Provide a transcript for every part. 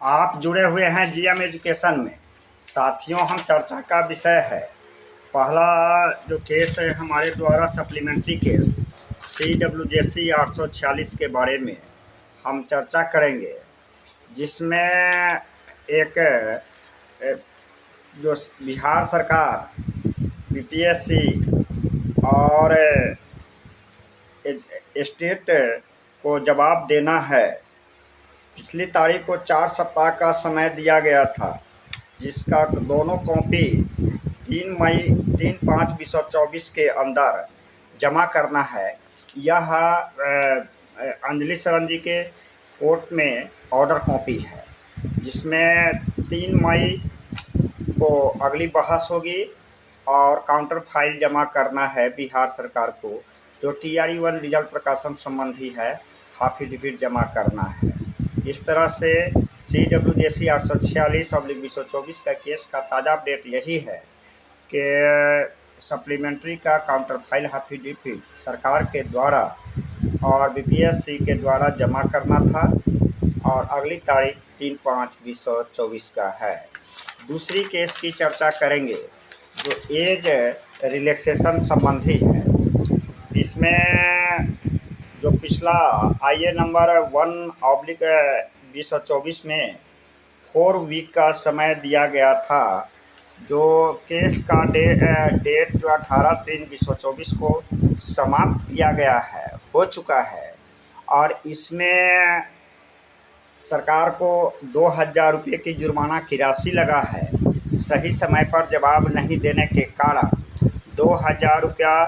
आप जुड़े हुए हैं जीएम एजुकेशन में। साथियों, हम चर्चा का विषय है, पहला जो केस है हमारे द्वारा सप्लीमेंट्री केस CWJC 846 के बारे में हम चर्चा करेंगे, जिसमें एक जो बिहार सरकार बीपीएससी और स्टेट को जवाब देना है। पिछली तारीख को 4 सप्ताह का समय दिया गया था, जिसका दोनों कॉपी 3 मई 3/5/2024 के अंदर जमा करना है। यह अंजलि शरण जी के कोर्ट में ऑर्डर कॉपी है, जिसमें 3 मई को अगली बहस होगी और काउंटर फाइल जमा करना है बिहार सरकार को। जो TRE-1 रिजल्ट प्रकाशन संबंधी है, हाफिडेविट जमा करना है। इस तरह से CWJC 846/2024 का केस का ताज़ा अपडेट यही है कि सप्लीमेंट्री का काउंटर फाइल हाफिडेविट सरकार के द्वारा और BPSC के द्वारा जमा करना था और अगली तारीख 3/5/2024 का है। दूसरी केस की चर्चा करेंगे जो एज रिलैक्सेशन संबंधी है। इसमें जो पिछला IA नंबर 1/2024 में 4 वीक का समय दिया गया था, जो केस का डेट जो 18/3/2024 को समाप्त किया गया है, हो चुका है। और इसमें सरकार को 2000 रुपये की जुर्माना की राशि लगा है। सही समय पर जवाब नहीं देने के कारण 2000 रुपया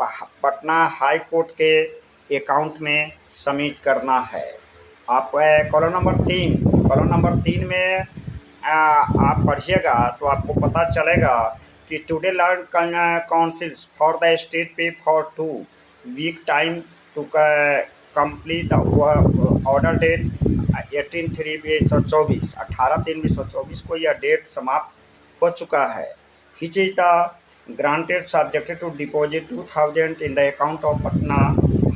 पटना हाई कोर्ट के अकाउंट में सबमिट करना है। आप कॉलम नंबर 3 में आप पढ़िएगा तो आपको पता चलेगा कि today learn counsels for the state पे for 2 week time to complete order date 18/3/2024 18/3/2024 को यह डेट समाप्त हो चुका है। Which is the granted subjected to deposit 2000 in the account of Patna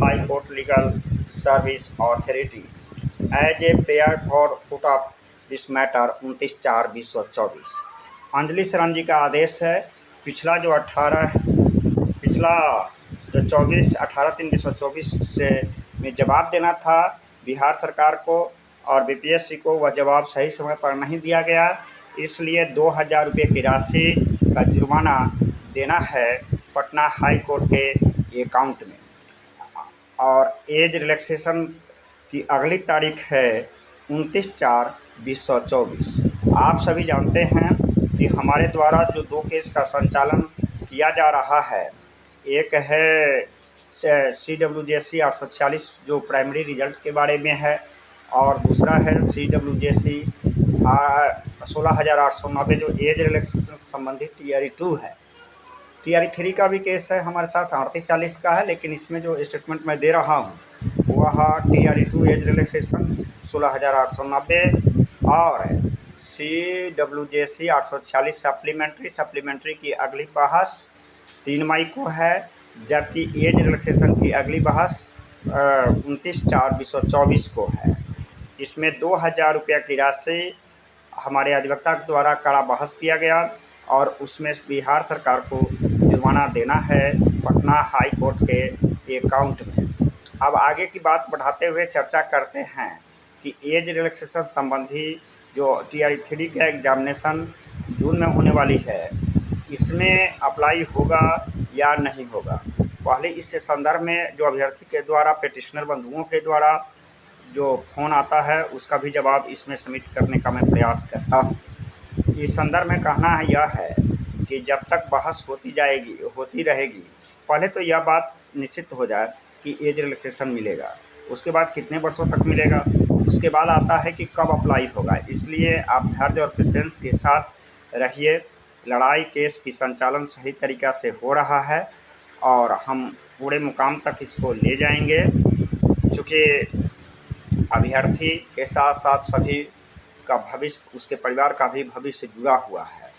high court legal service authority as a prayer for put off this matter 29/4/2024। Anjali Sharan ji का आदेश है। पिछला जो 18/3/2024 से में जवाब देना था बिहार सरकार को और BPSC को, वह जवाब सही समय पर नहीं दिया गया, इसलिए 2000 रुपये की राशि का जुर्माना देना है पटना हाई कोर्ट के अकाउंट में। और एज रिलैक्सेशन की अगली तारीख है 29/4/2024। आप सभी जानते हैं कि हमारे द्वारा जो 2 केस का संचालन किया जा रहा है, एक है CWJC 846 जो प्राइमरी रिजल्ट के बारे में है, और दूसरा है CWJC 16,890 जो एज रिलैक्सेशन संबंधी TRE-2 है। TRE-3 का भी केस है हमारे साथ 3840 का है, लेकिन इसमें जो स्टेटमेंट मैं दे रहा हूँ वह TRE-2 एज रिलैक्सेशन 16,890 और CWJC 846 सप्लीमेंट्री की अगली बहस 3 मई को है, जबकि एज रिलैक्सेशन की अगली बहस 29/4/2024 को है। इसमें 2000 रुपये की राशि हमारे अधिवक्ता द्वारा कड़ा बहस किया गया और उसमें बिहार सरकार को जुर्माना देना है पटना हाई कोर्ट के अकाउंट में। अब आगे की बात बढ़ाते हुए चर्चा करते हैं कि एज रिलैक्सेशन संबंधी जो TRE-3 का एग्जामिनेशन जून में होने वाली है, इसमें अप्लाई होगा या नहीं होगा। पहले इस संदर्भ में जो अभ्यर्थी के द्वारा पेटिशनर बंधुओं के द्वारा जो फ़ोन आता है उसका भी जवाब इसमें सबमिट करने का मैं प्रयास करता हूँ। इस संदर्भ में कहना है यह है कि जब तक बहस होती रहेगी, पहले तो यह बात निश्चित हो जाए कि एज रिलैक्सेशन मिलेगा, उसके बाद कितने वर्षों तक मिलेगा, उसके बाद आता है कि कब अप्लाई होगा। इसलिए आप धैर्य और पेशेंस के साथ रहिए। लड़ाई केस की संचालन सही तरीक़ा से हो रहा है और हम पूरे मुकाम तक इसको ले जाएंगे, चूँकि अभ्यर्थी के साथ साथ सभी का भविष्य, उसके परिवार का भी भविष्य जुड़ा हुआ है।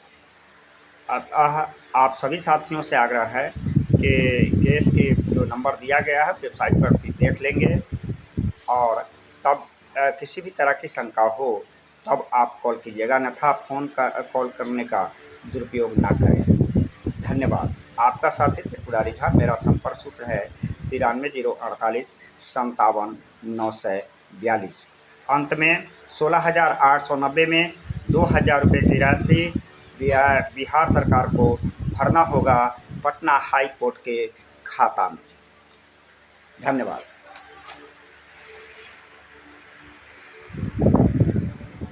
अतः आप सभी साथियों से आग्रह है कि केस के जो नंबर दिया गया है वेबसाइट पर भी देख लेंगे और तब किसी भी तरह की शंका हो तब आप कॉल कीजिएगा, अन्यथा कॉल करने का दुरुपयोग ना करें। धन्यवाद। आपका साथी त्रिपुरारी झा। मेरा संपर्क सूत्र है 93,048 57,942। अंत में 16,890 में 2,000 रुपये की राशि बिहार सरकार को भरना होगा पटना हाई कोर्ट के खाता में। धन्यवाद।